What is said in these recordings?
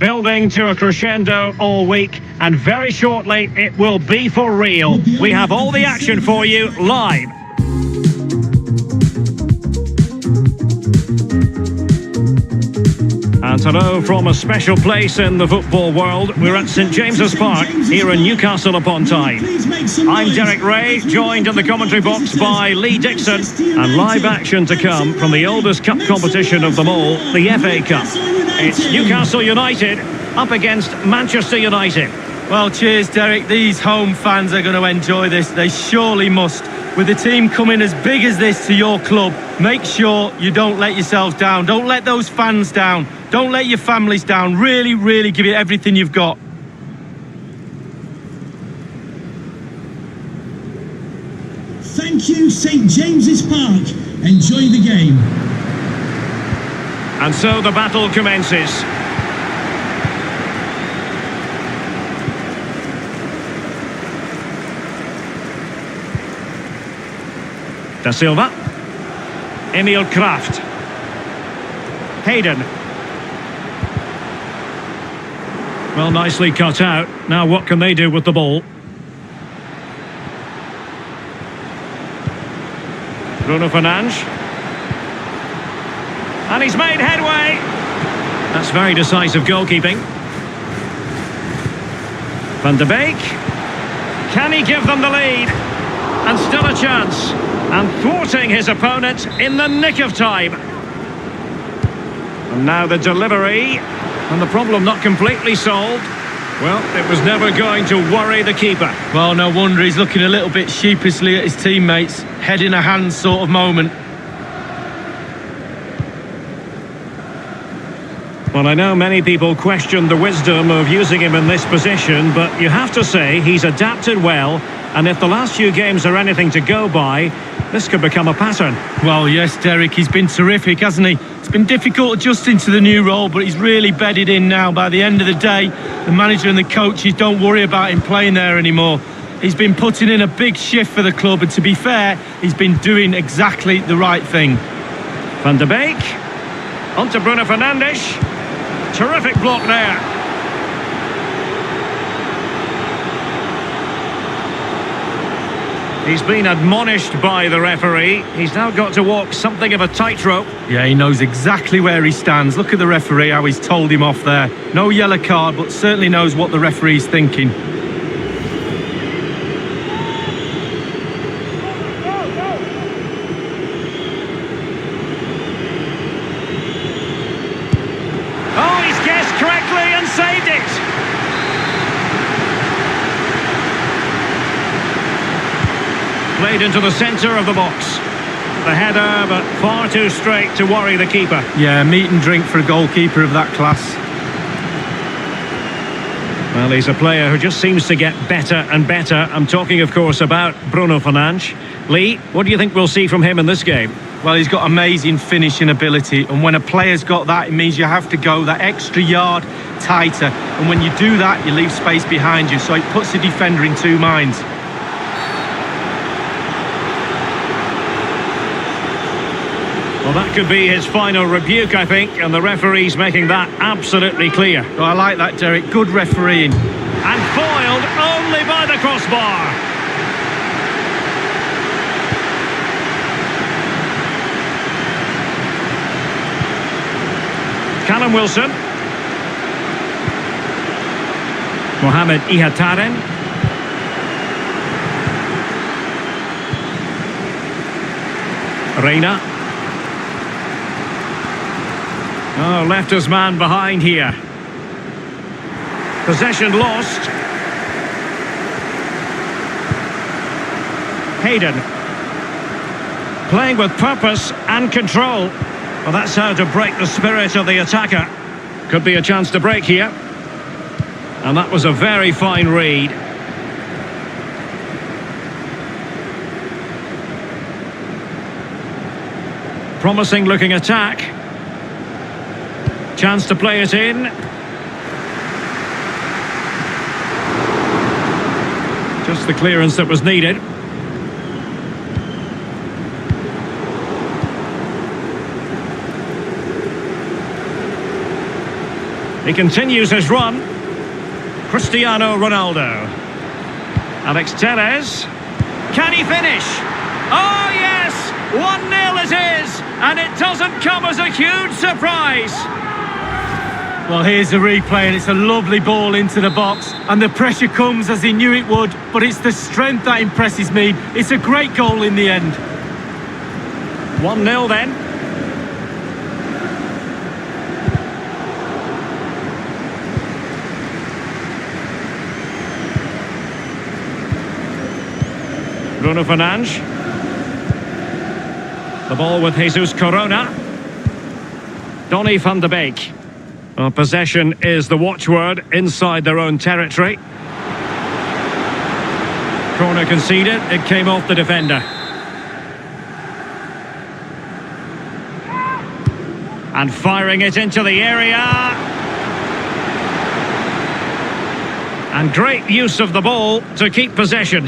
Building to a crescendo all week, and very shortly it will be for real. We have all the action for you live. And hello from a special place in the football world. We're at St James's Park here in Newcastle upon Tyne. I'm Derek Ray, joined in the commentary box by Lee Dixon, and live action to come from the oldest cup competition of them all, the FA Cup. It's Newcastle United up against Manchester United. Well, cheers, Derek. These home fans are going to enjoy this. They surely must. With the team coming as big as this to your club, make sure you don't let yourselves down. Don't let those fans down. Don't let your families down. Really, really give it everything you've got. Thank you, St James's Park. Enjoy the game. And so the battle commences. Da Silva. Emil Kraft. Hayden. Well, nicely cut out. Now what can they do with the ball? Bruno Fernandes. And he's made headway. That's very decisive goalkeeping. Van de Beek. Can he give them the lead? And still a chance. And thwarting his opponent in the nick of time. And now the delivery. And the problem not completely solved. Well, it was never going to worry the keeper. Well, no wonder he's looking a little bit sheepishly at his teammates. Head in a hand sort of moment. Well, I know many people question the wisdom of using him in this position, but you have to say he's adapted well, and if the last few games are anything to go by, this could become a pattern. Well, yes, Derek, he's been terrific, hasn't he? It's been difficult adjusting to the new role, but he's really bedded in now. By the end of the day, the manager and the coaches don't worry about him playing there anymore. He's been putting in a big shift for the club, and to be fair, he's been doing exactly the right thing. Van de Beek. On to Bruno Fernandes. Terrific block there. He's been admonished by the referee. He's now got to walk something of a tightrope. Yeah, he knows exactly where he stands. Look at the referee, how he's told him off there. No yellow card, but certainly knows what the referee's thinking. Oh, he's guessed correctly and saved it. Played into the centre of the box. The header, but far too straight to worry the keeper. Yeah, meat and drink for a goalkeeper of that class. Well, he's a player who just seems to get better and better. I'm talking, of course, about Bruno Fernandes. Lee, what do you think we'll see from him in this game? Well, he's got amazing finishing ability, and when a player's got that, it means you have to go that extra yard tighter. And when you do that, you leave space behind you, so it puts the defender in two minds. Well, that could be his final rebuke, I think, and the referee's making that absolutely clear. Oh, I like that, Derek. Good refereeing. And foiled only by the crossbar. Callum Wilson. Mohamed Ihataren. Reina. Oh, left his man behind here. Possession lost. Hayden. Playing with purpose and control. Well, that's how to break the spirit of the attacker. Could be a chance to break here. And that was a very fine read. Promising looking attack. Chance to play it in. Just the clearance that was needed. He continues his run. Cristiano Ronaldo. Alex Telles. Can he finish? Oh yes! 1-0 it is! And it doesn't come as a huge surprise. Well, here's a replay, and it's a lovely ball into the box, and the pressure comes as he knew it would, but it's the strength that impresses me. It's a great goal in the end. 1-0 then. Bruno Fernandes. The ball with Jesus Corona. Donny van de Beek. Well, possession is the watchword inside their own territory. Corner conceded, it came off the defender. And firing it into the area. And great use of the ball to keep possession.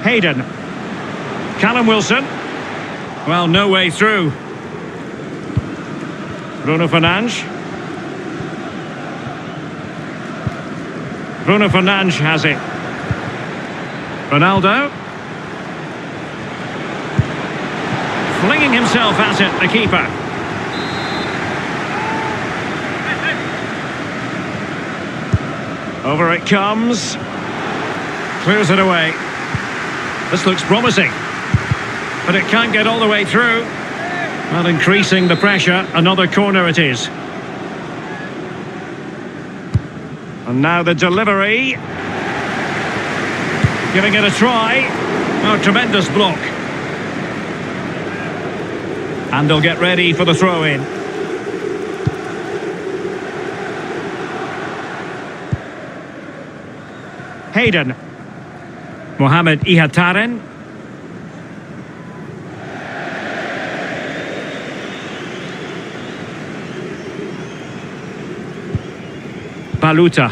Hayden. Callum Wilson. Well, no way through. Bruno Fernandes. Bruno Fernandes has it. Ronaldo. Flinging himself at it, the keeper. Over it comes. Clears it away. This looks promising. But it can't get all the way through. Well, increasing the pressure. Another corner it is. And now the delivery. Giving it a try. Oh, tremendous block. And they'll get ready for the throw-in. Hayden. Mohamed Ihataren. Baluta.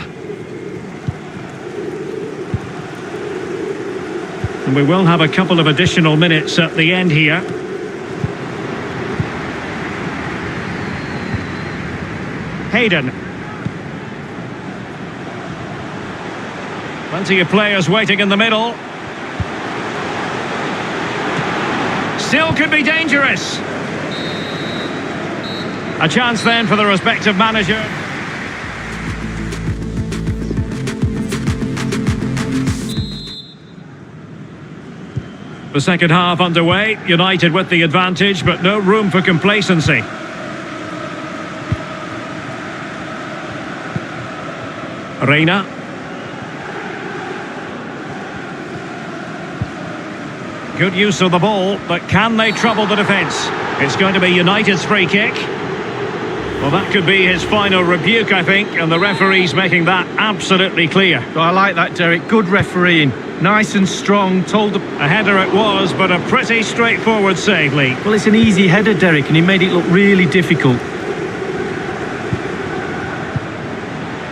And we will have a couple of additional minutes at the end here. Hayden. Plenty of players waiting in the middle. Still could be dangerous. A chance then for the respective manager. The second half underway, United with the advantage, but no room for complacency. Reina. Good use of the ball, but can they trouble the defence? It's going to be United's free kick. Well, that could be his final rebuke, I think, and the referee's making that absolutely clear. Well, I like that, Derek. Good refereeing. Nice and strong. Told a header it was, but a pretty straightforward save, Lee. Well, it's an easy header, Derek, and he made it look really difficult.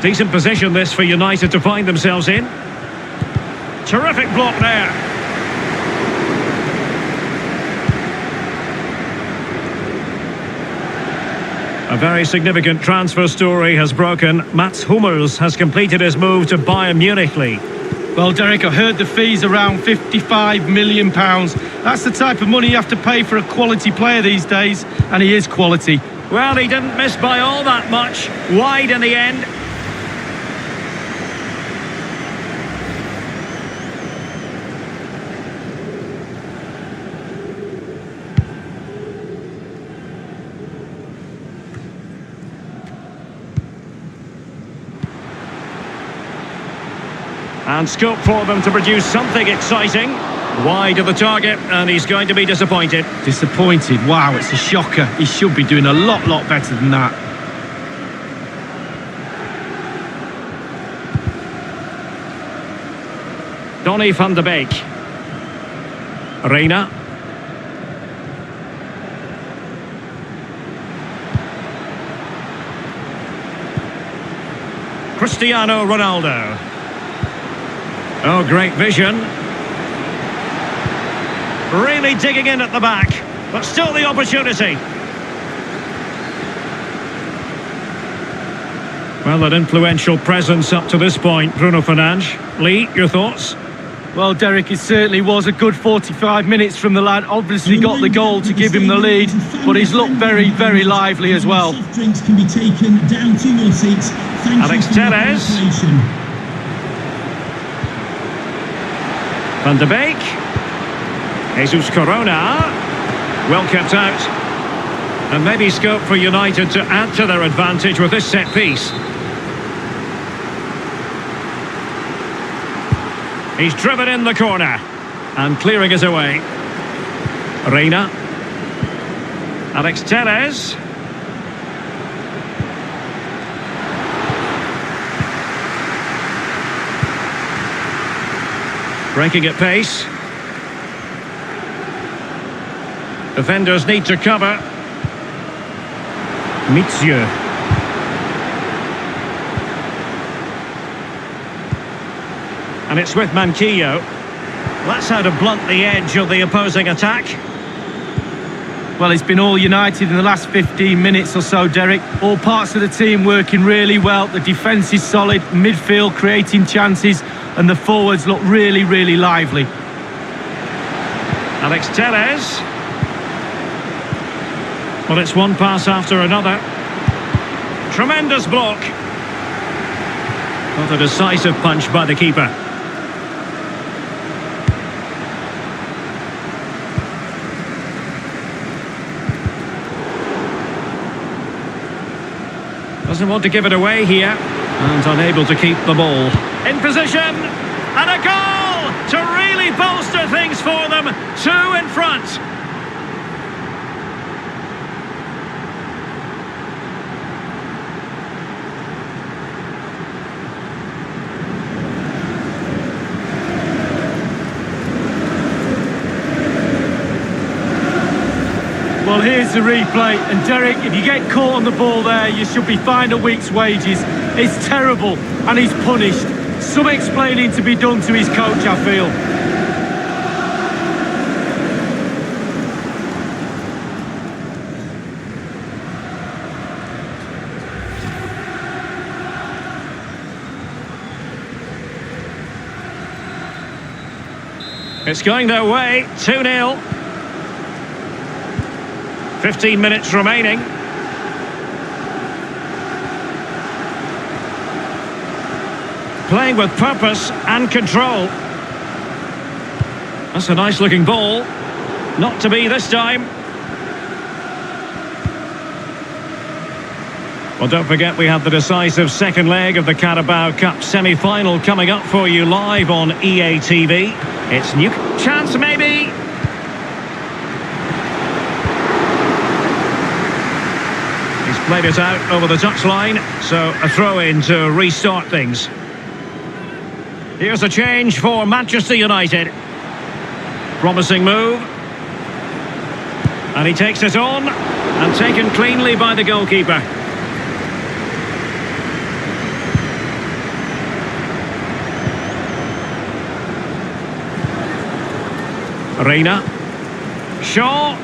Decent position this for United to find themselves in. Terrific block there. A very significant transfer story has broken. Mats Hummels has completed his move to Bayern Munich, Lee. Well, Derek, I heard the fee's around £55 million. That's the type of money you have to pay for a quality player these days, and he is quality. Well, he didn't miss by all that much. Wide in the end. And scope for them to produce something exciting. Wide of the target, and he's going to be disappointed. Disappointed? Wow, it's a shocker. He should be doing a lot better than that. Donny van de Beek. Reina. Cristiano Ronaldo. Oh, great vision. Really digging in at the back. But still the opportunity. Well, an influential presence up to this point, Bruno Fernandes. Lee, your thoughts? Well, Derek, it certainly was a good 45 minutes from the lad. Obviously got the goal to give him the lead, but he's looked very, very lively as well. Soft drinks can be taken down to your seats. Thank Alex you for your Telles. cooperation. Van de Beek. Jesus Corona. Well kept out. And maybe scope for United to add to their advantage with this set piece. He's driven in the corner and clearing it away. Reina. Alex Telles. Breaking at pace. Defenders need to cover. Mitsieu. And it's with Manquillo. That's how to blunt the edge of the opposing attack. Well, it's been all United in the last 15 minutes or so, Derek. All parts of the team working really well. The defence is solid, midfield creating chances, and the forwards look really, really lively. Alex Telles. Well, it's one pass after another. Tremendous block. Not a decisive punch by the keeper. Doesn't want to give it away here. And unable to keep the ball. In position. And a goal to really bolster things for them. 2 in front. Well, here's the replay, and Derek, if you get caught on the ball there, you should be fined a week's wages. It's terrible, and he's punished. Some explaining to be done to his coach, I feel. It's going their way, 2-0. 15 minutes remaining. Playing with purpose and control. That's a nice looking ball. Not to be this time. Well, don't forget we have the decisive second leg of the Carabao Cup semi-final coming up for you live on EA TV. It's new chance maybe. Played it out over the touchline, so a throw-in to restart things. Here's a change for Manchester United. Promising move. And he takes it on, and taken cleanly by the goalkeeper. Reina. Shaw.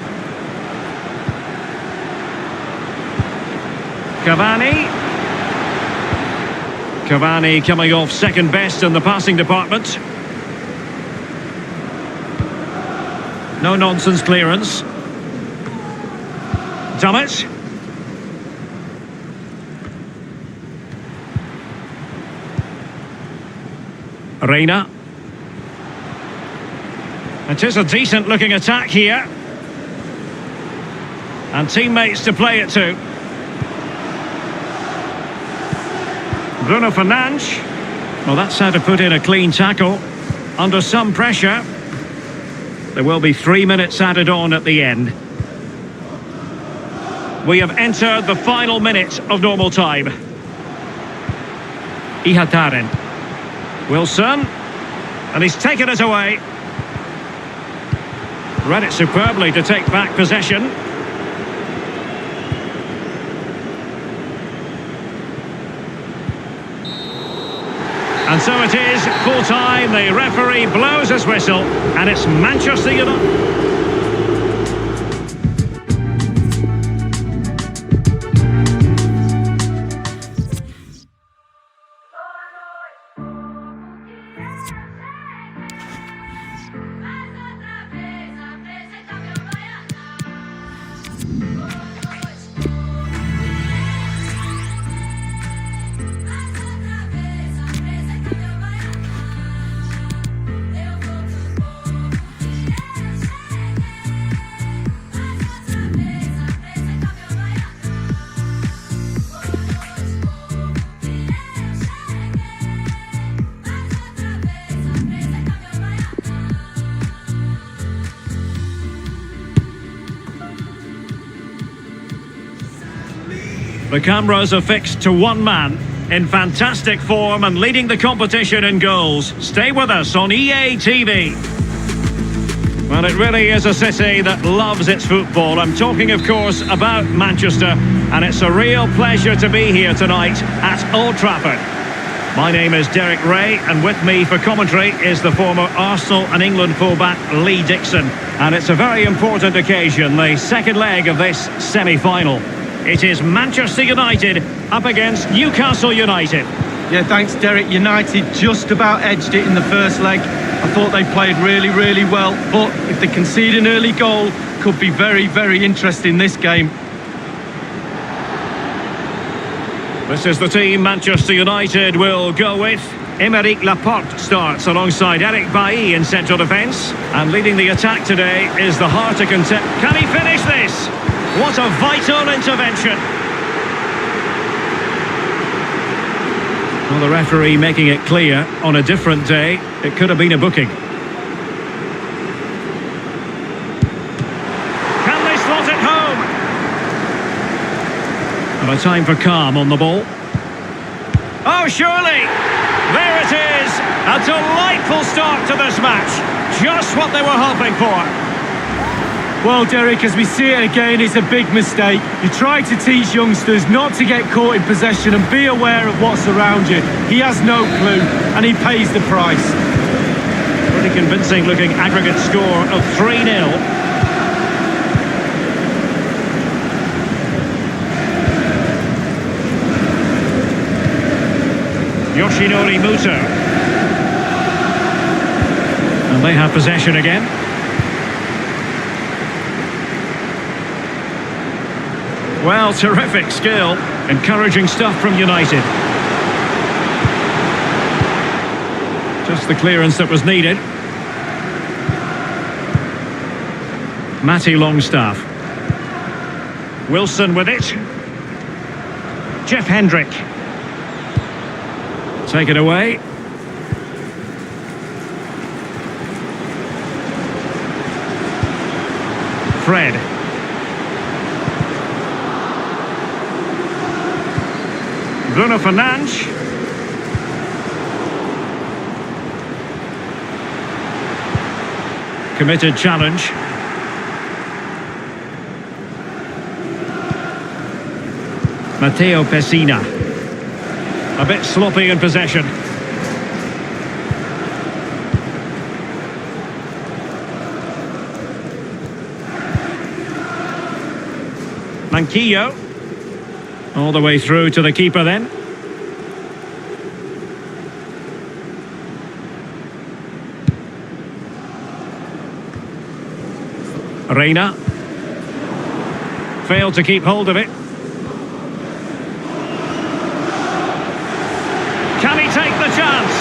Cavani coming off second best in the passing department. No nonsense clearance. Dummett. Reina. It is a decent looking attack here. And teammates to play it to. Bruno Fernandes. Well, that's how to put in a clean tackle. Under some pressure. There will be 3 minutes added on at the end. We have entered the final minute of normal time. Ihataren. Wilson. And he's taken it away. Read it superbly to take back possession. And so it is, full time, the referee blows his whistle, and it's Manchester United. The cameras are fixed to one man, in fantastic form and leading the competition in goals. Stay with us on EA TV. Well, it really is a city that loves its football. I'm talking, of course, about Manchester, and it's a real pleasure to be here tonight at Old Trafford. My name is Derek Ray, and with me for commentary is the former Arsenal and England fullback Lee Dixon. And it's a very important occasion, the second leg of this semi-final. It is Manchester United up against Newcastle United. Yeah, thanks, Derek. United just about edged it in the first leg. I thought they played really, really well, but if they concede an early goal, could be very, very interesting this game. This is the team Manchester United will go with. Aymeric Laporte starts alongside Eric Bailly in central defence. And leading the attack today is the heart to contest. Can he finish this? What a vital intervention. Well, the referee making it clear on a different day, it could have been a booking. Can they slot it home? And a time for calm on the ball. Oh, surely! There it is! A delightful start to this match. Just what they were hoping for. Well, Derek, as we see it again, it's a big mistake. You try to teach youngsters not to get caught in possession and be aware of what's around you. He has no clue, and he pays the price. Pretty convincing looking aggregate score of 3-0. Yoshinori Muto. And they have possession again. Well, terrific skill. Encouraging stuff from United. Just the clearance that was needed. Matty Longstaff. Wilson with it. Jeff Hendrick. Take it away. Fred. Bruno Fernandes. Committed challenge. Matteo Pessina. A bit sloppy in possession. Manquillo. All the way through to the keeper then. Reina. Failed to keep hold of it. Can he take the chance?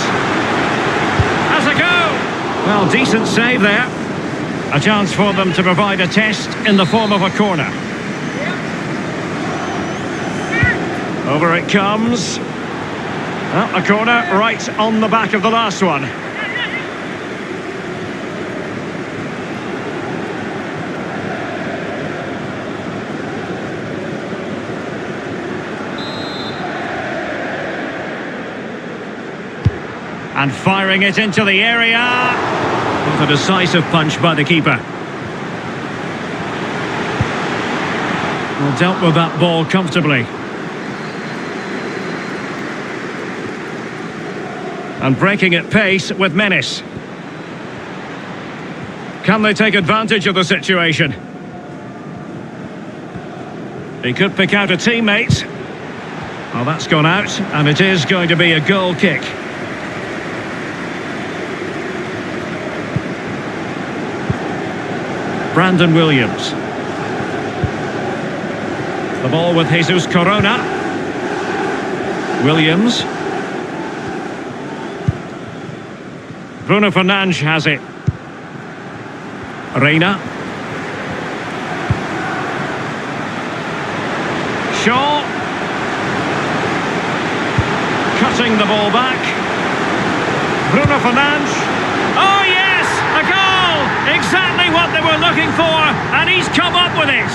Has a go. Well, decent save there. A chance for them to provide a test in the form of a corner. Over it comes. Well, a corner right on the back of the last one. And firing it into the area. What a decisive punch by the keeper. Well, dealt with that ball comfortably. And breaking at pace with menace. Can they take advantage of the situation? He could pick out a teammate. Well, that's gone out, and it is going to be a goal kick. Brandon Williams. The ball with Jesus Corona. Williams. Bruno Fernandes has it. Reina. Shaw. Cutting the ball back. Bruno Fernandes. Oh yes! A goal! Exactly what they were looking for, and he's come up with it.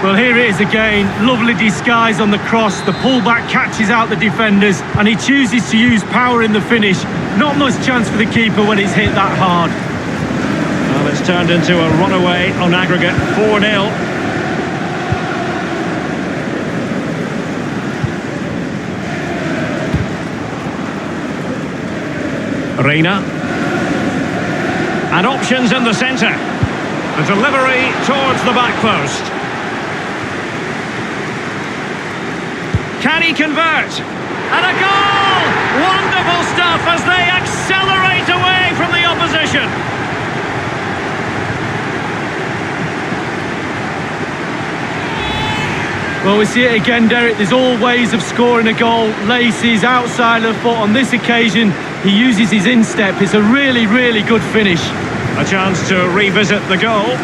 Well, here it is again. Lovely disguise on the cross. The pullback catches out the defenders and he chooses to use power in the finish. Not much chance for the keeper when it's hit that hard. Well, it's turned into a runaway on aggregate, 4-0. Reina. And options in the centre. The delivery towards the back post. Can he convert? And a goal! Wonderful stuff as they accelerate away from the opposition. Well, we see it again, Derek. There's all ways of scoring a goal. Laces outside of the foot. On this occasion, he uses his instep. It's a really, really good finish. A chance to revisit the goal.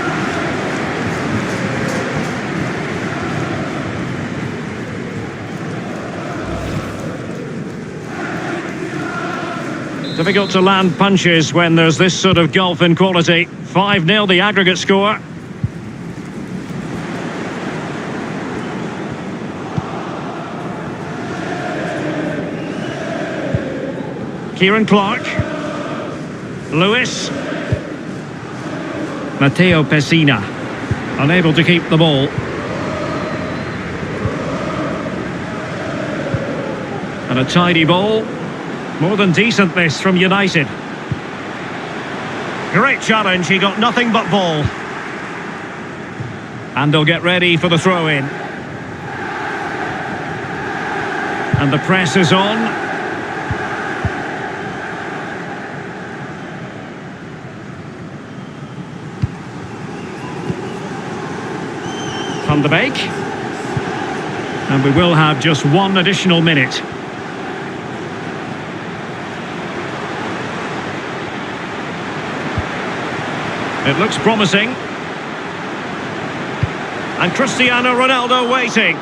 Difficult to land punches when there's this sort of gulf in quality. 5-0 the aggregate score. Kieran Clark. Lewis. Matteo Pessina. Unable to keep the ball. And a tidy ball. More than decent this from United. Great challenge, he got nothing but ball. And they'll get ready for the throw-in. And the press is on. Van de Beek. And we will have just one additional minute. It looks promising. And Cristiano Ronaldo waiting.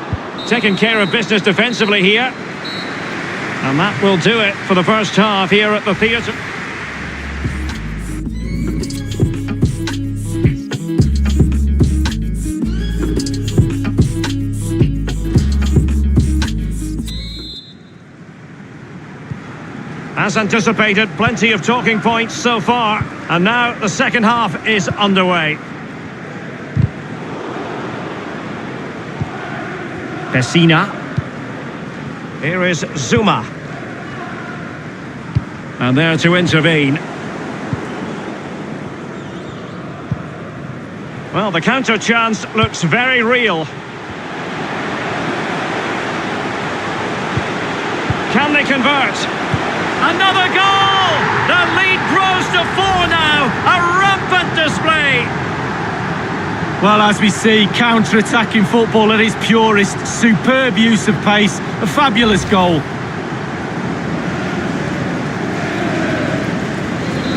Taking care of business defensively here. And that will do it for the first half here at the theatre. As anticipated, plenty of talking points so far. And now the second half is underway. Pessina. Here is Zuma. And there to intervene. Well, the counter chance looks very real. Can they convert? Another goal! The lead grows to 4 now. A rampant display. Well, as we see, counter-attacking football at its purest. Superb use of pace. A fabulous goal.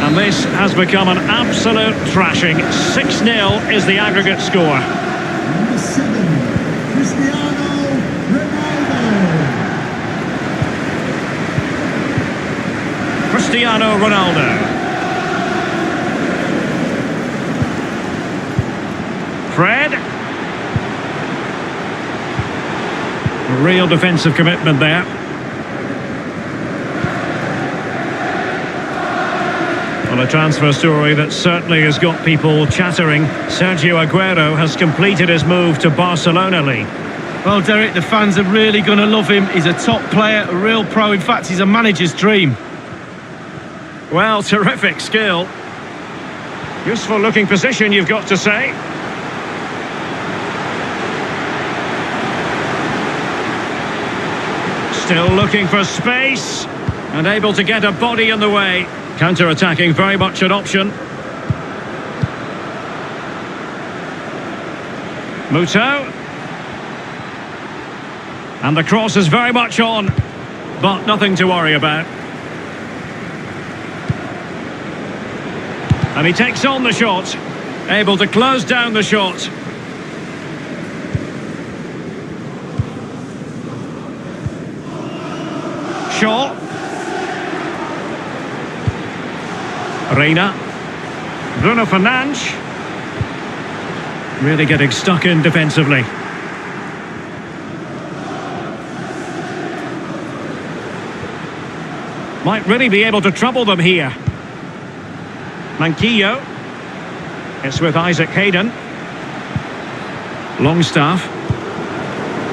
And this has become an absolute thrashing. 6-0 is the aggregate score. Number 7, Cristiano Ronaldo. Cristiano Ronaldo. Fred. A real defensive commitment there. Well, a transfer story that certainly has got people chattering. Sergio Aguero has completed his move to Barcelona League. Well, Derek, the fans are really going to love him. He's a top player, a real pro. In fact, he's a manager's dream. Well, terrific skill. Useful looking position, you've got to say. Still looking for space and able to get a body in the way. Counter-attacking, very much an option. Muto. And the cross is very much on, but nothing to worry about. And he takes on the shot, able to close down the shot. Shaw. Reina. Bruno Fernandes. Really getting stuck in defensively. Might really be able to trouble them here. Manquillo. It's with Isaac Hayden. Longstaff.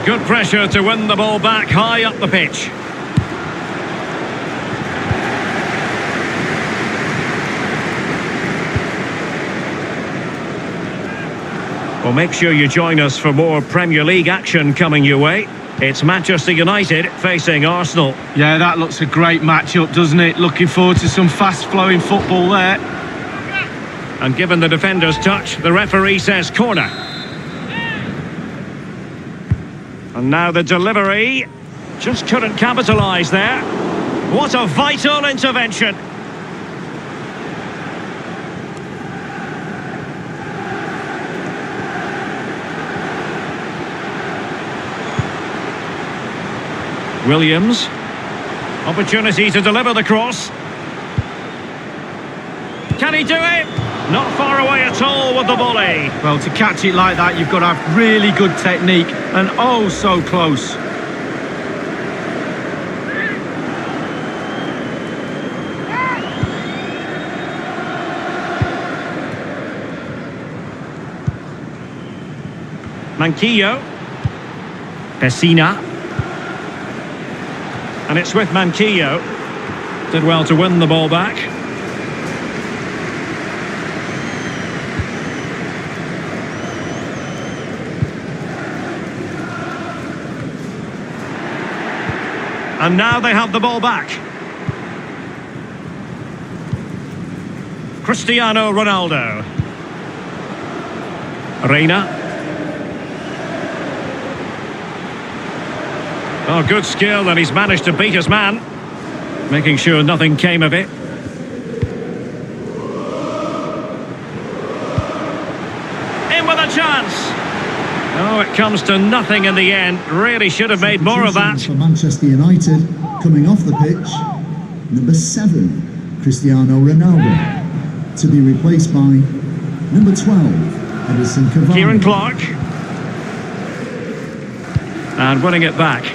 Good pressure to win the ball back high up the pitch. Well, make sure you join us for more Premier League action coming your way. It's Manchester United facing Arsenal. Yeah, that looks a great match-up, doesn't it? Looking forward to some fast-flowing football there. And given the defender's touch, the referee says corner. And now the delivery. Just couldn't capitalise there. What a vital intervention. Williams. Opportunity to deliver the cross. Can he do it? Not far away at all with the volley. Well, to catch it like that, you've got to have really good technique, and oh, so close. Manquillo. Pessina. And it's with Manquillo. Did well to win the ball back. And now they have the ball back. Cristiano Ronaldo. Reina. Oh, good skill, and he's managed to beat his man. Making sure nothing came of it. In with a chance. Oh, it comes to nothing in the end. Really should have made more of that. For Manchester United, coming off the pitch, number 7, Cristiano Ronaldo, to be replaced by number 12, Edison Cavani. Kieran Clark. And winning it back.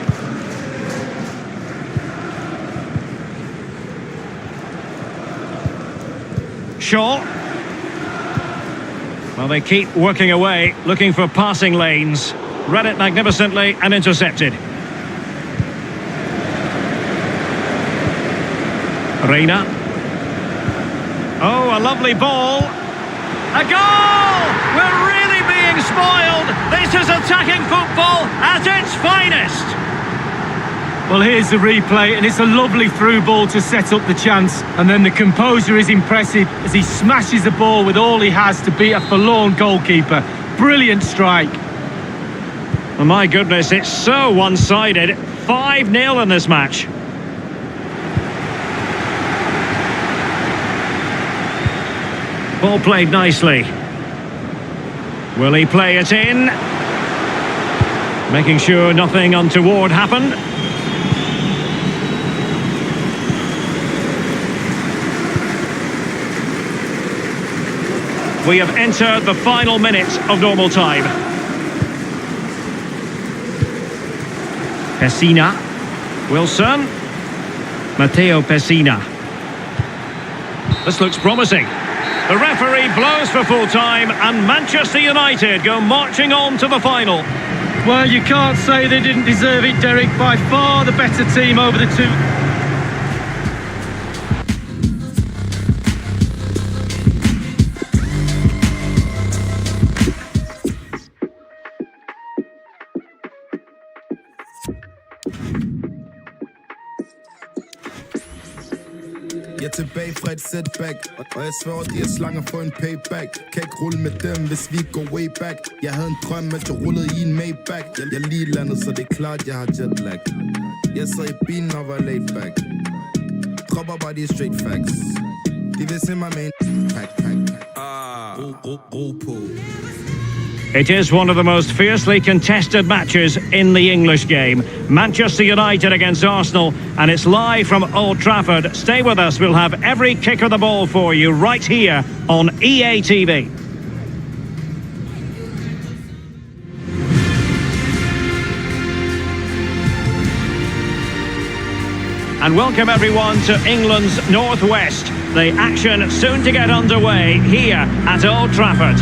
Shaw. Well, they keep working away, looking for passing lanes. Read it magnificently and intercepted. Reina. Oh, a lovely ball. A goal! We're really being spoiled. This is attacking football at its finest. Well, here's the replay, and it's a lovely through ball to set up the chance. And then the composure is impressive as he smashes the ball with all he has to beat a forlorn goalkeeper. Brilliant strike. Oh, my goodness, it's so one-sided. 5-0 in this match. Ball played nicely. Will he play it in? Making sure nothing untoward happened. We have entered the final minutes of normal time. Pessina. Wilson. Matteo Pessina. This looks promising. The referee blows for full time and Manchester United go marching on to the final. Well, you can't say they didn't deserve it, Derek. By far the better team over the two. Jeg er tilbage fra et setback, og jeg sværger, de er slanger for en payback. Kan ikke rulle med dem, hvis vi går way back. Jeg havde en drøm, at jeg rullede i en Maybach. Jeg lige landet, så det er klart, jeg har jetlag. Jeg sad i bilen og var laid back. Dropper bare de straight facts. De vil se mig med en pack. Ro på. It is one of the most fiercely contested matches in the English game. Manchester United against Arsenal, and it's live from Old Trafford. Stay with us, we'll have every kick of the ball for you right here on EA TV. and welcome everyone to England's Northwest. The action soon to get underway here at Old Trafford.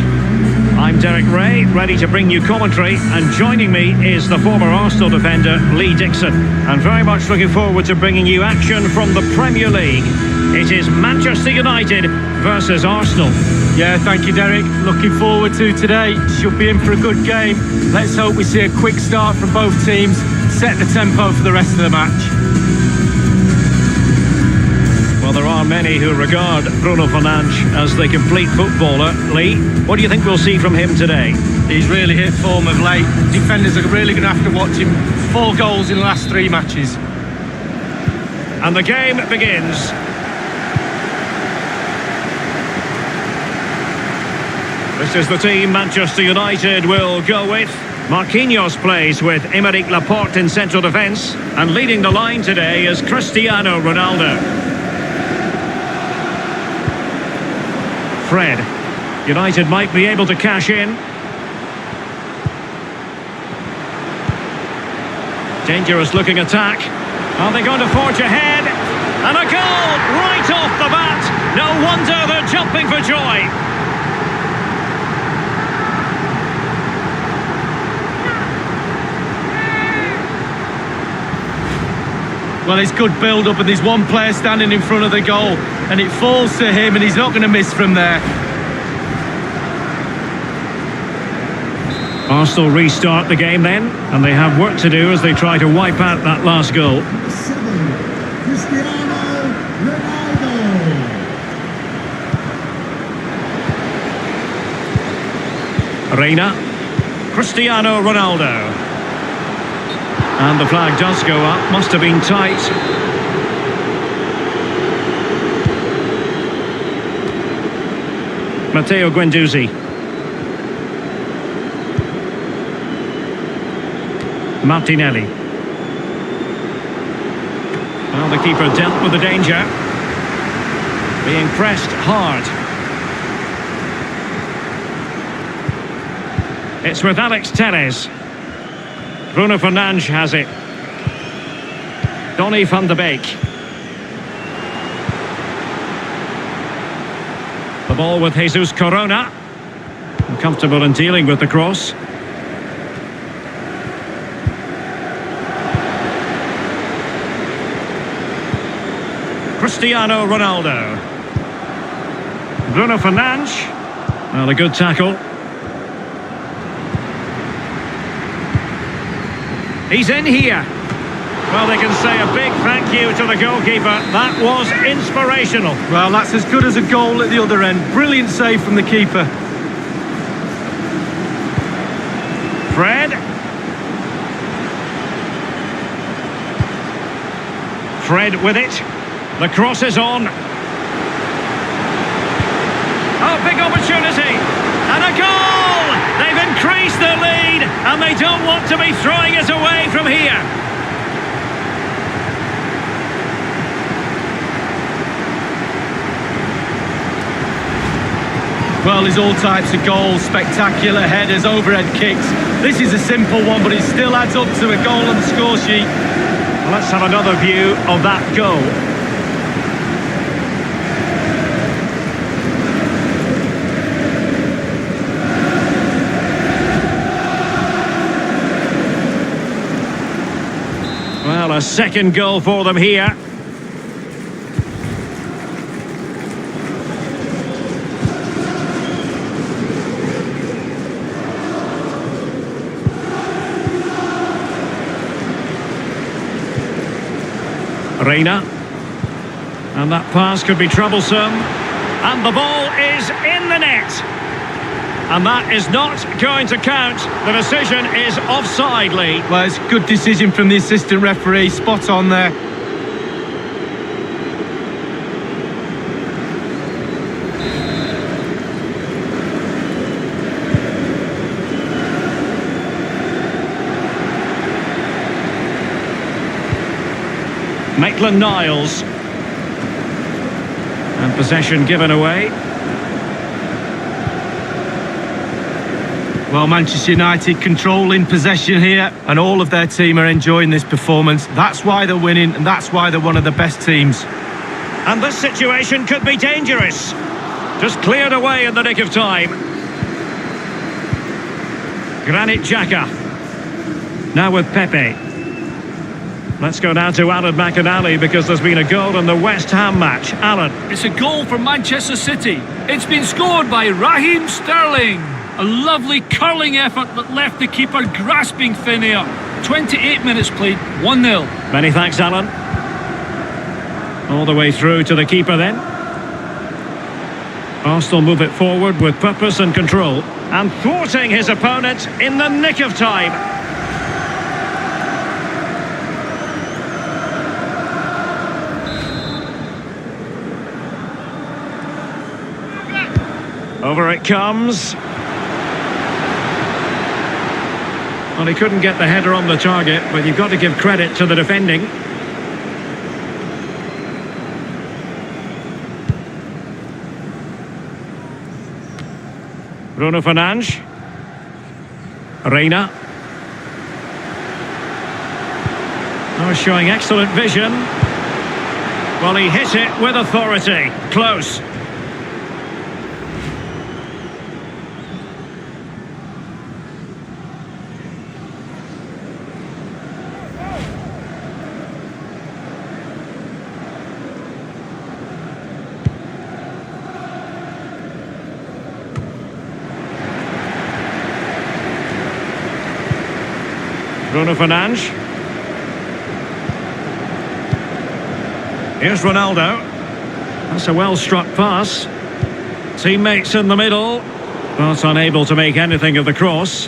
I'm Derek Ray, ready to bring you commentary, and joining me is the former Arsenal defender Lee Dixon. And very much looking forward to bringing you action from the Premier League. It is Manchester United versus Arsenal. Yeah, thank you, Derek. Looking forward to today. Should be in for a good game. Let's hope we see a quick start from both teams, set the tempo for the rest of the match. Well, there are many who regard Bruno Fernandes as the complete footballer. Lee, what do you think we'll see from him today? He's really hit form of late. Defenders are really going to have to watch him. 4 goals in the last 3 matches. And the game begins. This is the team Manchester United will go with. Marquinhos plays with Aymeric Laporte in central defence, and leading the line today is Cristiano Ronaldo. Fred. United might be able to cash in. Dangerous looking attack. Are they going to forge ahead? And a goal right off the bat. No wonder they're jumping for joy. Well, it's good build-up, and there's one player standing in front of the goal, and it falls to him, and he's not going to miss from there. Arsenal restart the game then, and they have work to do as they try to wipe out that last goal. 7, Cristiano Ronaldo. Reina. Cristiano Ronaldo. And the flag does go up. Must have been tight. Matteo Guendouzi. Martinelli. Well, the keeper dealt with the danger. Being pressed hard. It's with Alex Telles. Bruno Fernandes has it. Donny van de Beek. The ball with Jesus Corona. Comfortable in dealing with the cross. Cristiano Ronaldo. Bruno Fernandes. Well, a good tackle. He's in here. Well, they can say a big thank you to the goalkeeper. That was inspirational. Well, that's as good as a goal at the other end. Brilliant save from the keeper. Fred. Fred with it. The cross is on. Oh, big opportunity. And a goal! They've increased their lead, and they don't want to be throwing it away from here. Well, there's all types of goals, spectacular headers, overhead kicks. This is a simple one, but it still adds up to a goal on the score sheet. Well, let's have another view of that goal. Well, a second goal for them here. Reina. And that pass could be troublesome. And the ball is in the net. And that is not going to count. The decision is offside, Lee. Well, it's a good decision from the assistant referee. Spot on there. Maitland-Niles. And possession given away. Well, Manchester United controlling possession here, and all of their team are enjoying this performance. That's why they're winning, and that's why they're one of the best teams. And this situation could be dangerous. Just cleared away in the nick of time. Granit Xhaka. Now with Pepe. Let's go now to Alan McInally, because there's been a goal in the West Ham match. Alan. It's a goal for Manchester City. It's been scored by Raheem Sterling. A lovely curling effort that left the keeper grasping thin air. 28 minutes played, 1-0. Many thanks, Alan. All the way through to the keeper then. Arsenal move it forward with purpose and control, and thwarting his opponent in the nick of time. Over it comes. Well, he couldn't get the header on the target, but you've got to give credit to the defending. Bruno Fernandes. Reina. Oh, showing excellent vision. Well, he hit it with authority. Close. Bruno Fernandes. Here's Ronaldo. That's a well-struck pass. Teammates in the middle, but unable to make anything of the cross.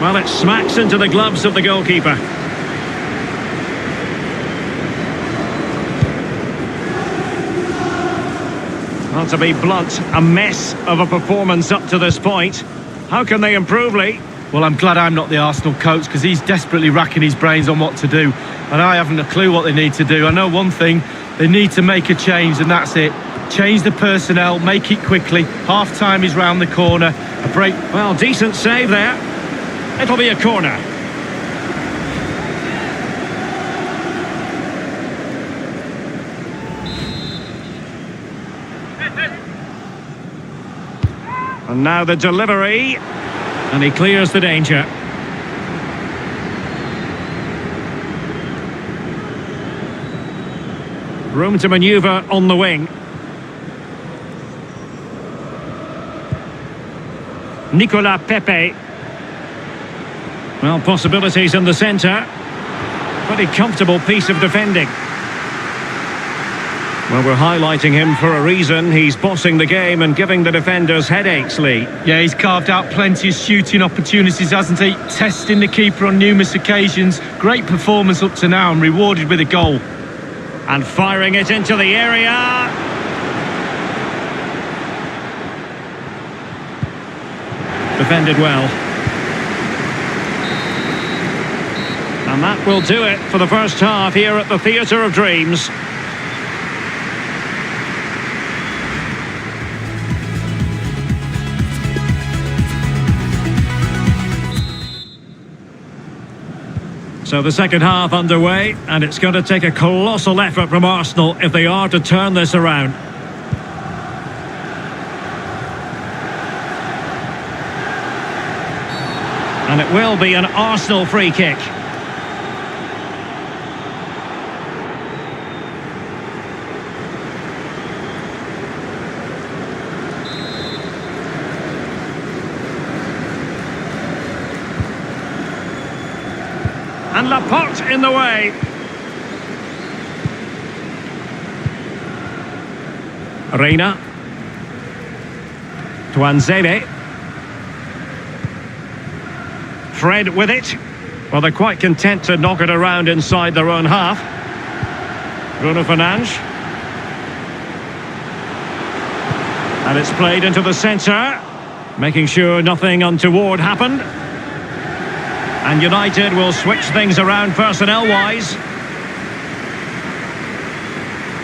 Well, it smacks into the gloves of the goalkeeper. Well, to be blunt, a mess of a performance up to this point. How can they improve, Lee? Well, I'm glad I'm not the Arsenal coach, because he's desperately racking his brains on what to do, and I haven't a clue what they need to do. I know one thing, they need to make a change, and that's it. Change the personnel, make it quickly. Half-time is round the corner. A break. Well, decent save there. It'll be a corner. And now the delivery. And he clears the danger. Room to manoeuvre on the wing. Nicolas Pepe. Well, possibilities in the centre. Pretty comfortable piece of defending. Well, we're highlighting him for a reason. He's bossing the game and giving the defenders headaches, Lee. Yeah, he's carved out plenty of shooting opportunities, hasn't he? Testing the keeper on numerous occasions. Great performance up to now and rewarded with a goal. And firing it into the area. Defended well. And that will do it for the first half here at the Theatre of Dreams. So the second half underway, and it's going to take a colossal effort from Arsenal if they are to turn this around. And it will be an Arsenal free kick. And Laporte in the way. Reina. Tuanzebe. Fred with it. Well, they're quite content to knock it around inside their own half. Bruno Fernandes. And it's played into the centre, making sure nothing untoward happened. And United will switch things around personnel-wise.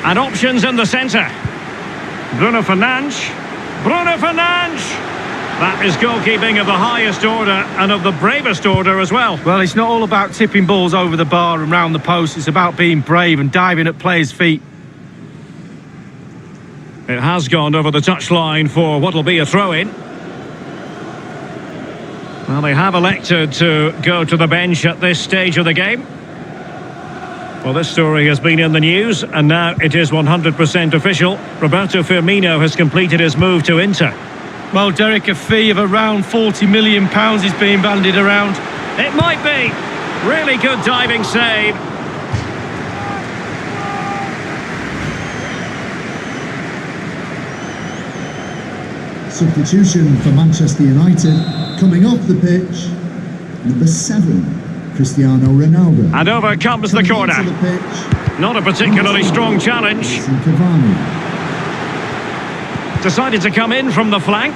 And options in the centre. Bruno Fernandes. Bruno Fernandes! That is goalkeeping of the highest order and of the bravest order as well. Well, it's not all about tipping balls over the bar and round the post. It's about being brave and diving at players' feet. It has gone over the touchline for what will be a throw-in. Well, they have elected to go to the bench at this stage of the game. Well, this story has been in the news, and now it is 100% official. Roberto Firmino has completed his move to Inter. Well, Derek, a fee of around £40 million is being bandied around. It might be. Really good diving save. Substitution for Manchester United. Coming off the pitch, number 7, Cristiano Ronaldo. And over comes the corner. Coming onto the pitch, Not a particularly strong challenge. Edinson Cavani. Decided to come in from the flank.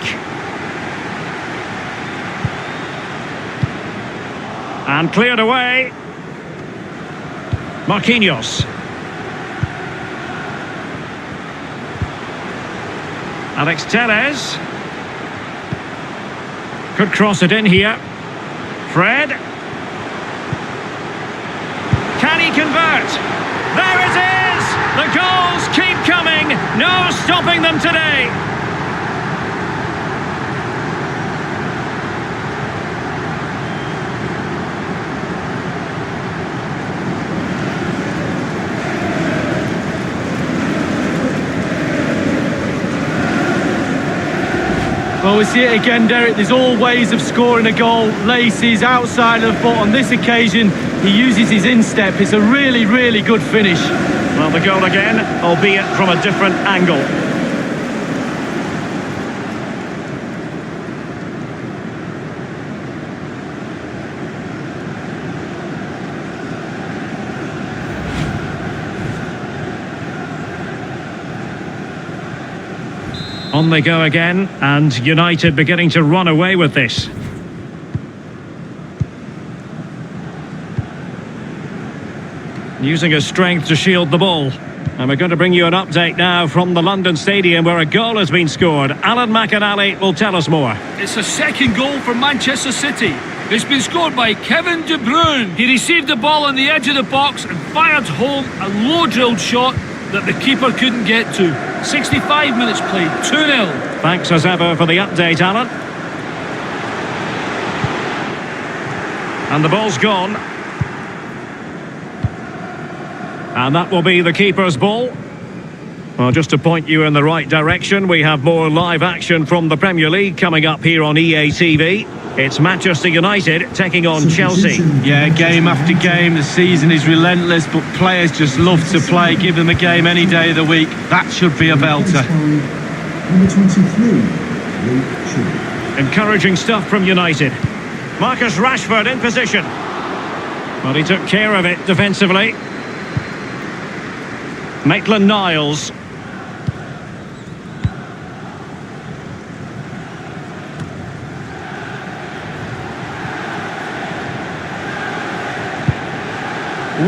And cleared away. Marquinhos. Alex Telles. Could cross it in here. Fred. Can he convert? There it is! The goals keep coming. No stopping them today. Well, we see it again, Derek. There's all ways of scoring a goal. Laces, outside of the foot. On this occasion, he uses his instep. It's a really, really good finish. Well, the goal again, albeit from a different angle. On they go again, and United beginning to run away with this. Using his strength to shield the ball. And we're going to bring you an update now from the London Stadium where a goal has been scored. Alan McInally will tell us more. It's a second goal for Manchester City. It's been scored by Kevin De Bruyne. He received the ball on the edge of the box and fired home a low-drilled shot that the keeper couldn't get to. 65 minutes played, 2-0. Thanks as ever for the update, Alan. And the ball's gone. And that will be the keeper's ball. Well, just to point you in the right direction, we have more live action from the Premier League coming up here on EA TV. It's Manchester United taking on Chelsea. Yeah, game after game, the season is relentless, but players just love to play. Give them a game any day of the week. That should be a belter. Number 23, Luke Shaw. Encouraging stuff from United. Marcus Rashford in position. Well, he took care of it defensively. Maitland-Niles.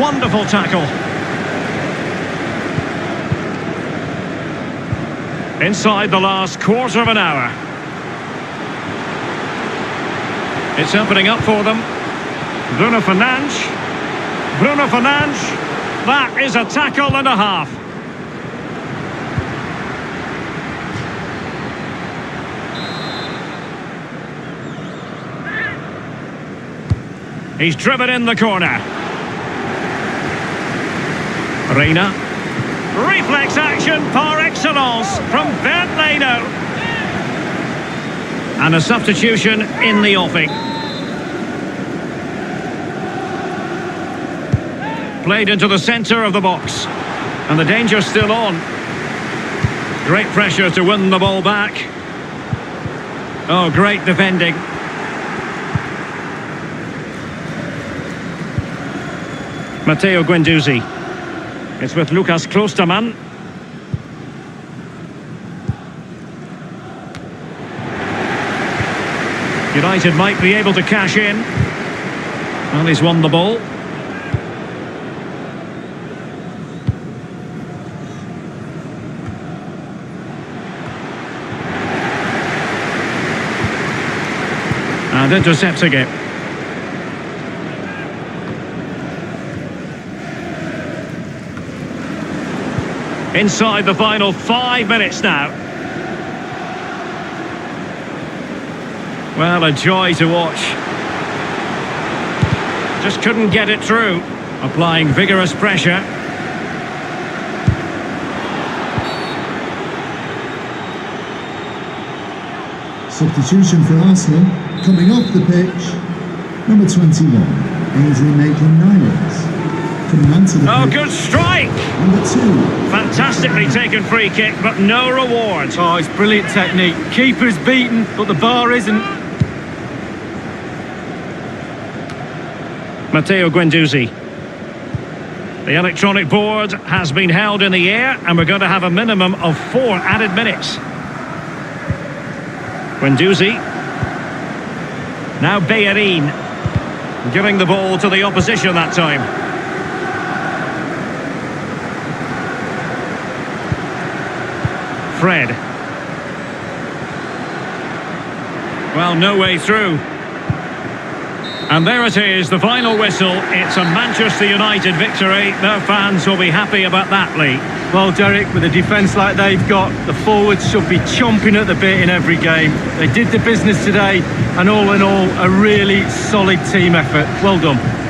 Wonderful tackle. Inside the last quarter of an hour. It's opening up for them. Bruno Fernandes. Bruno Fernandes. That is a tackle and a half. He's driven in the corner. Reina. Reflex action par excellence from Bernd Leno. And a substitution in the offing. Played into the centre of the box. And the danger's still on. Great pressure to win the ball back. Oh, great defending. Matteo Guendouzi. It's with Lucas Klostermann. United might be able to cash in. Well, he's won the ball. And intercepting it. Inside the final 5 minutes now. Well, a joy to watch. Just couldn't get it through. Applying vigorous pressure. Substitution for Arsenal. Coming off the pitch, number 21, Ainsley Maitland-Niles. Coming onto the pitch, Good strike! number 2. Fantastically taken free kick, but no reward. Oh, it's brilliant technique. Keeper's beaten, but the bar isn't. Matteo Guendouzi. The electronic board has been held in the air, and we're going to have a minimum of 4 added minutes. Guendouzi. Now Bellerin. Giving the ball to the opposition that time. Fred. Well, no way through. And there it is, the final whistle. It's a Manchester United victory. Their fans will be happy about that, Lee. Well, Derek, with a defence like they've got, the forwards should be chomping at the bit in every game. They did the business today, and all in all, a really solid team effort. Well done.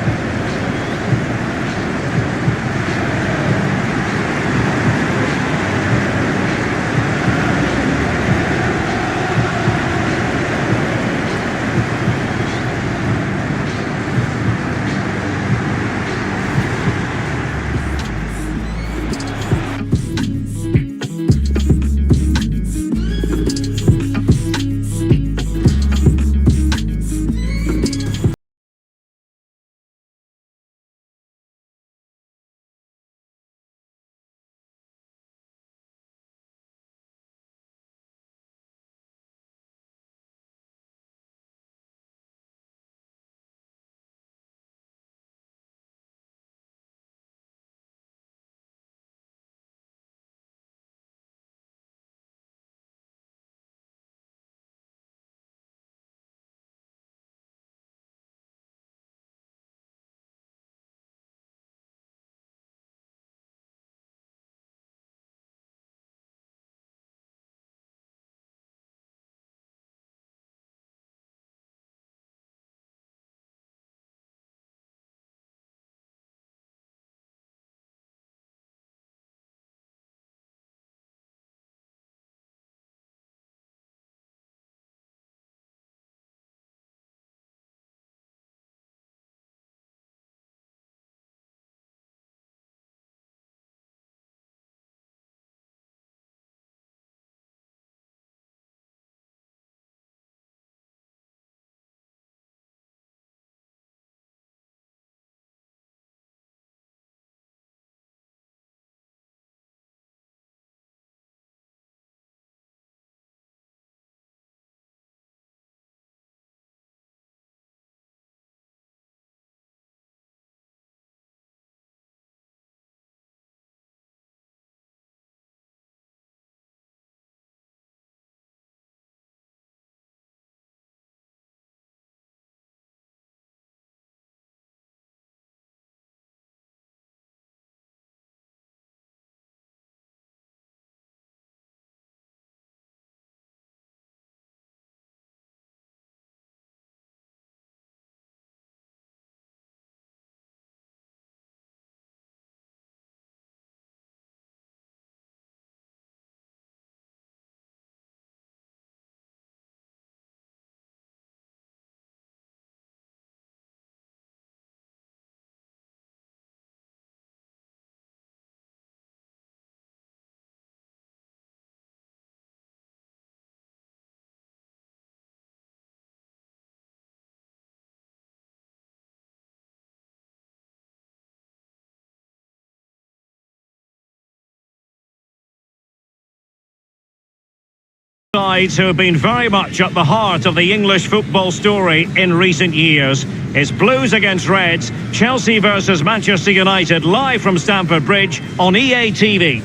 Sides who have been very much at the heart of the English football story in recent years. It's Blues against Reds, Chelsea versus Manchester United, live from Stamford Bridge on EA TV.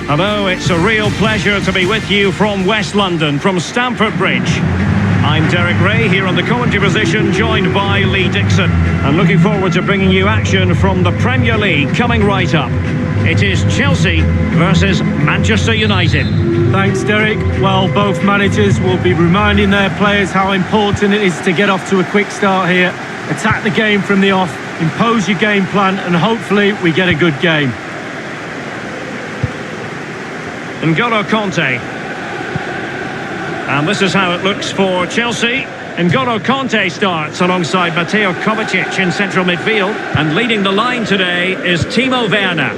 Hello, it's a real pleasure to be with you from West London, from Stamford Bridge. I'm Derek Ray here on the commentary position, joined by Lee Dixon. And looking forward to bringing you action from the Premier League coming right up. It is Chelsea versus Manchester United. Thanks, Derek. Well, both managers will be reminding their players how important it is to get off to a quick start here. Attack the game from the off, impose your game plan, and hopefully we get a good game. N'Golo Kanté. And this is how it looks for Chelsea. N'Golo Kanté starts alongside Mateo Kovacic in central midfield. And leading the line today is Timo Werner.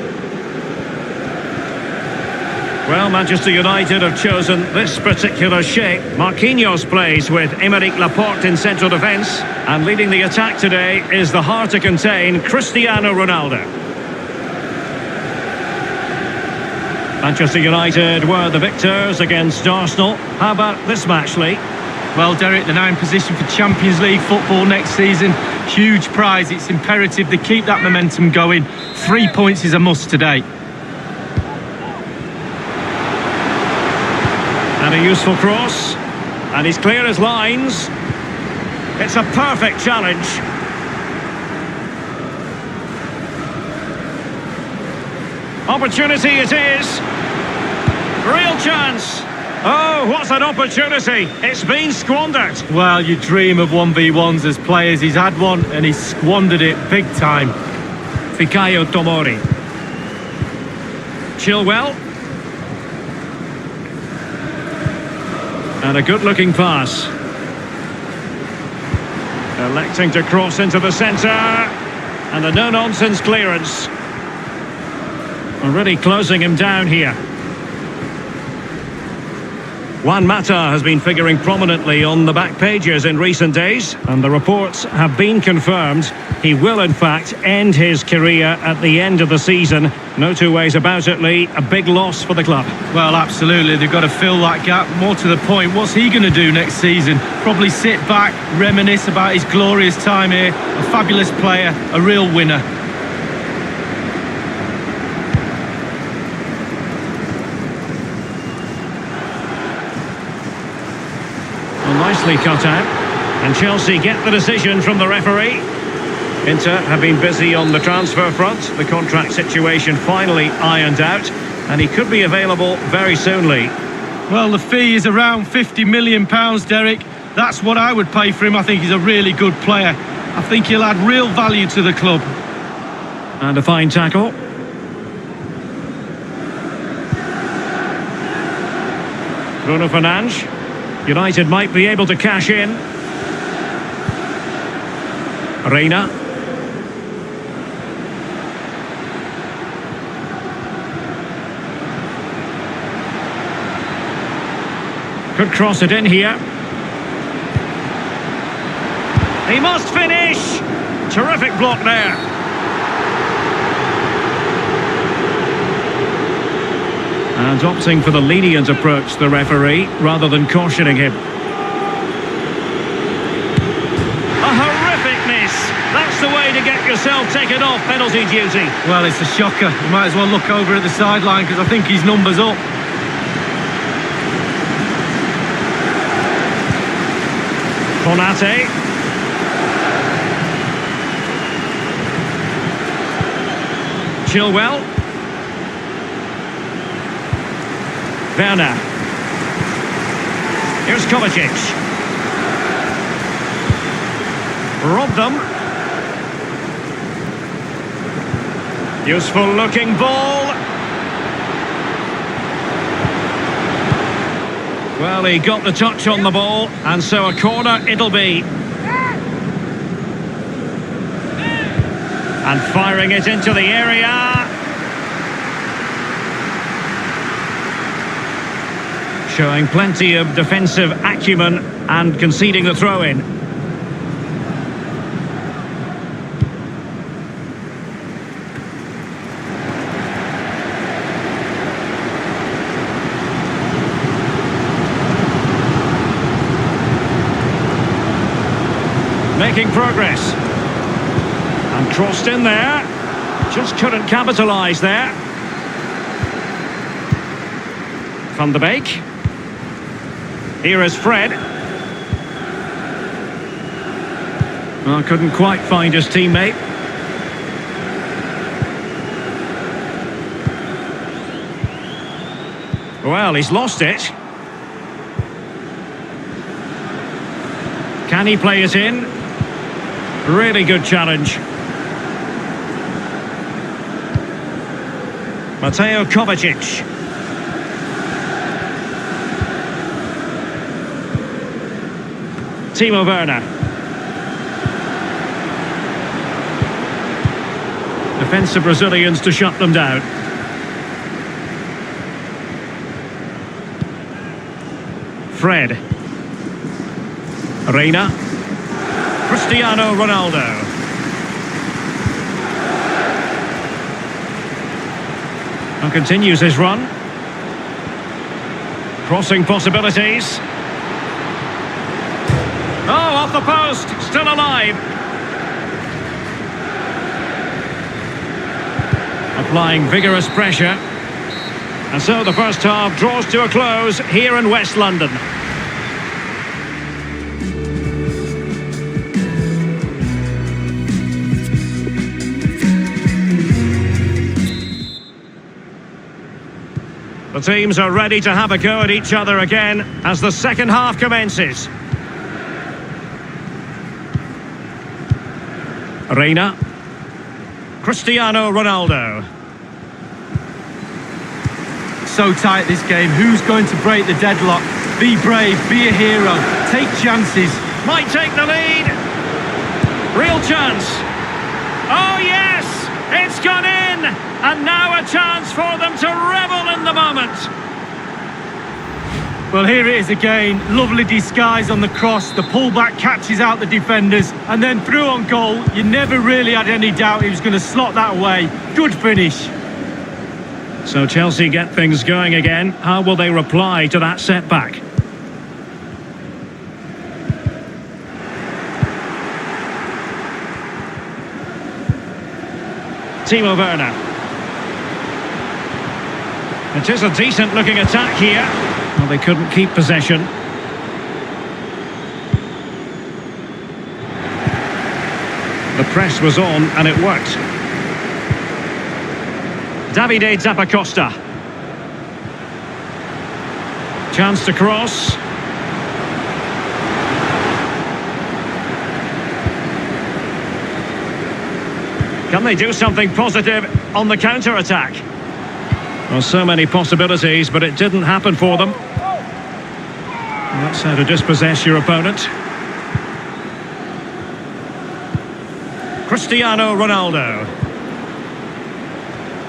Well, Manchester United have chosen this particular shape. Marquinhos plays with Aymeric Laporte in central defence. And leading the attack today is the hard to contain Cristiano Ronaldo. Manchester United were the victors against Arsenal. How about this match, Lee? Well, Derek, they're now in position for Champions League football next season. Huge prize. It's imperative they keep that momentum going. 3 points is a must today. And a useful cross. And he's clear as lines. It's a perfect challenge. Opportunity it is. Real chance. Oh, what's an opportunity. It's been squandered. Well, you dream of 1v1s as players. He's had one and he's squandered it big time. Fikayo Tomori. Chilwell. And a good-looking pass. Electing to cross into the centre. And a no-nonsense clearance. Already closing him down here. Juan Mata has been figuring prominently on the back pages in recent days, and the reports have been confirmed. He will, in fact, end his career at the end of the season. No two ways about it, Lee. A big loss for the club. Well, absolutely. They've got to fill that gap. More to the point, what's he going to do next season? Probably sit back, reminisce about his glorious time here. A fabulous player, a real winner. Nicely cut out, and Chelsea get the decision from the referee. Inter have been busy on the transfer front. The contract situation finally ironed out, and he could be available very soon, Lee. Well, the fee is around £50 million, Derek. That's what I would pay for him. I think he's a really good player. I think he'll add real value to the club. And a fine tackle. Bruno Fernandes. United might be able to cash in. Reina. Could cross it in here. He must finish. Terrific block there. And opting for the lenient approach, the referee, rather than cautioning him. A horrific miss. That's the way to get yourself taken off penalty duty. Well, it's a shocker. You might as well look over at the sideline because I think his number's up. Konate. Chilwell. Werner. Here's Kovacic. Robbed them. Useful looking ball. Well, he got the touch on the ball, and so a corner it'll be. And firing it into the area. Showing plenty of defensive acumen and conceding the throw-in. Making progress. And crossed in there. Just couldn't capitalise there. Van de Beek. Here is Fred. Oh, couldn't quite find his teammate. Well, he's lost it. Can he play it in? Really good challenge. Mateo Kovacic. Timo Werner. Defensive Brazilians to shut them down. Fred. Reina. Cristiano Ronaldo. And continues his run. Crossing possibilities. Oh, off the post, still alive. Applying vigorous pressure. And so the first half draws to a close here in West London. The teams are ready to have a go at each other again as the second half commences. Reina. Cristiano Ronaldo. So tight this game. Who's going to break the deadlock? Be brave, be a hero, take chances. Might take the lead. Real chance. Oh yes, it's gone in. And now a chance for them to revel in the moment. Well, here it is again. Lovely disguise on the cross. The pullback catches out the defenders and then through on goal. You never really had any doubt he was going to slot that away. Good finish. So Chelsea get things going again. How will they reply to that setback? Timo Werner. It is a decent looking attack here. Well, they couldn't keep possession. The press was on and it worked. Davide Zappacosta. Chance to cross. Can they do something positive on the counter-attack? Well, so many possibilities, but it didn't happen for them. That's how to dispossess your opponent. Cristiano Ronaldo.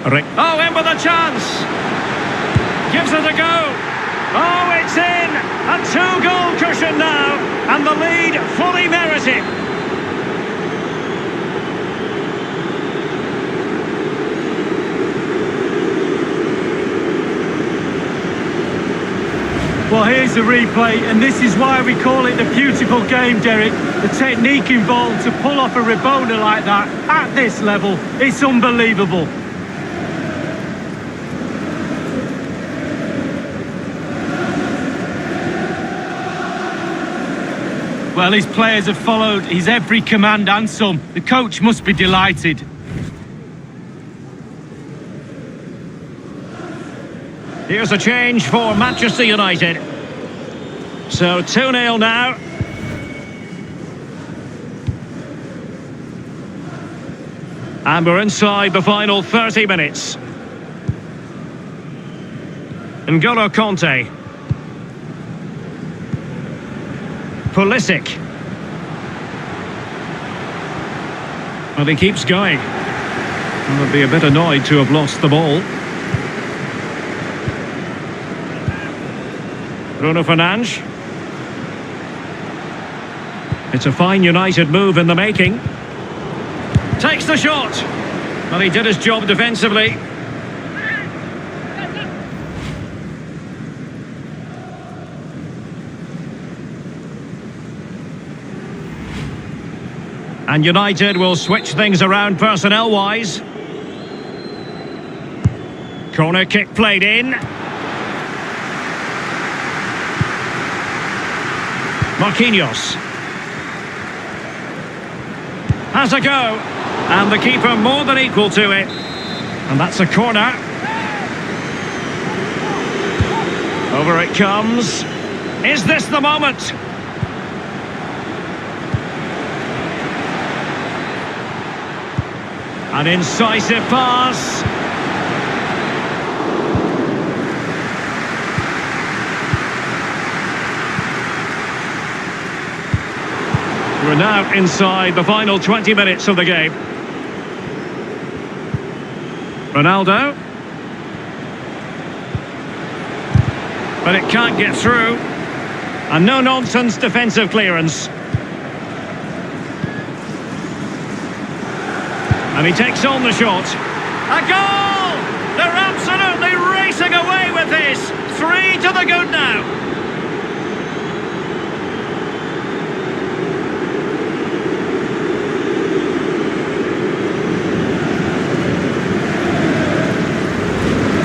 Oh, in with a chance! Gives it a go! Oh, it's in! A two-goal cushion now, and the lead fully merited. Well, here's the replay, and this is why we call it the beautiful game, Derek. The technique involved to pull off a Rabona like that at this level, it's unbelievable. Well, his players have followed his every command and some. The coach must be delighted. Here's a change for Manchester United. So 2-0 now. And we're inside the final 30 minutes. N'Golo Kanté. Pulisic. Well, he keeps going. I'd be a bit annoyed to have lost the ball. Bruno Fernandes. It's a fine United move in the making. Takes the shot. Well, he did his job defensively. And United will switch things around personnel-wise. Corner kick played in. Marquinhos. Has a go. And the keeper more than equal to it. And that's a corner. Over it comes. Is this the moment? An incisive pass. We're now inside the final 20 minutes of the game. Ronaldo. But it can't get through. A no-nonsense defensive clearance. And he takes on the shot. A goal! They're absolutely racing away with this. 3 to the good now.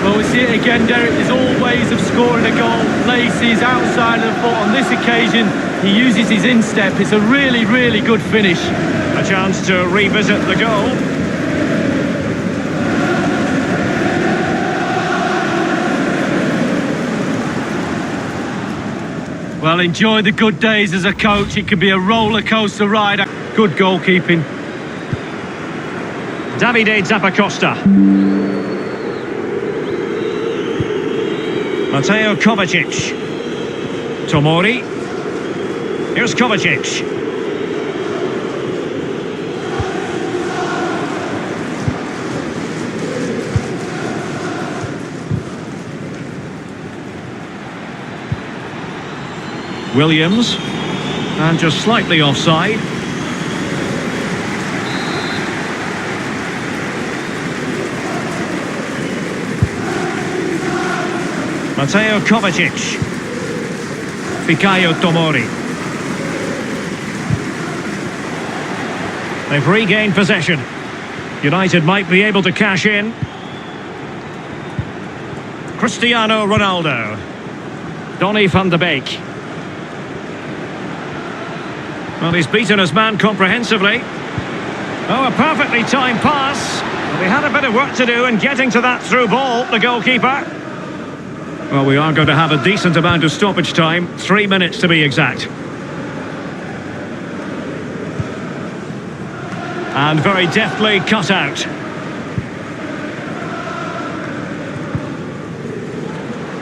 Well, we see it again, Derek. There's all ways of scoring a goal. Laces outside of the foot. On this occasion, he uses his instep. It's a really, really good finish. A chance to revisit the goal. Well, enjoy the good days as a coach. It can be a roller coaster ride. Good goalkeeping. Davide Zappacosta. Mateo Kovacic. Tomori. Here's Kovacic. Williams. And just slightly offside. Mateo Kovacic. Fikayo Tomori. They've regained possession. United might be able to cash in. Cristiano Ronaldo. Donny van de Beek. Well, he's beaten his man comprehensively. Oh, a perfectly timed pass. Well, he had a bit of work to do in getting to that through ball, the goalkeeper. Well, we are going to have a decent amount of stoppage time. 3 minutes to be exact. And very deftly cut out.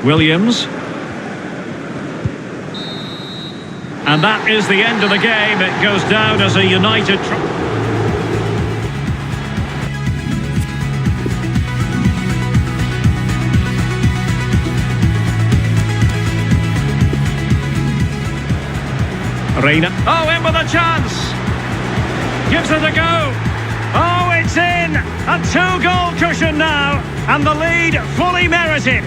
Williams. And that is the end of the game. It goes down as a United... Reina. Oh, in with a chance. Gives it a go. Oh, it's in. A 2-goal cushion now. And the lead fully merited.